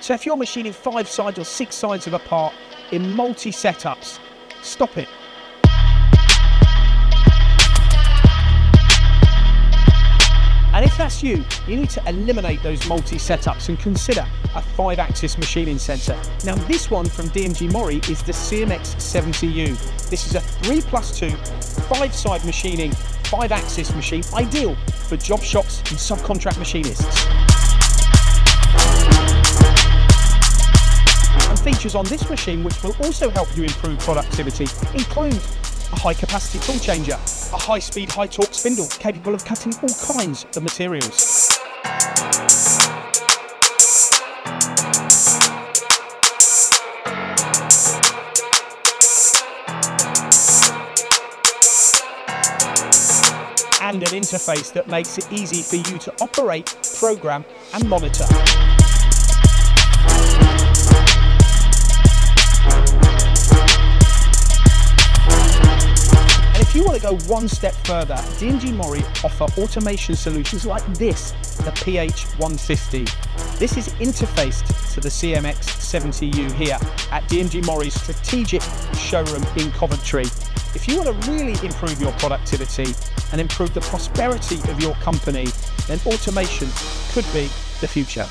So if you're machining 5 sides or 6 sides of a part in multi-setups, stop it. And if that's you, you need to eliminate those multi-setups and consider a 5-axis machining centre. Now this one from DMG MORI is the CMX 70U. This is a 3+2, 5-side machining, 5-axis machine, ideal for job shops and subcontract machinists. And features on this machine which will also help you improve productivity include a high-capacity tool changer, a high-speed, high-torque spindle capable of cutting all kinds of materials. And an interface that makes it easy for you to operate, program, and monitor. If you want to go one step further, DMG MORI offer automation solutions like this, the PH150. This is interfaced to the CMX 70U here at DMG MORI's strategic showroom in Coventry. If you want to really improve your productivity and improve the prosperity of your company, then automation could be the future.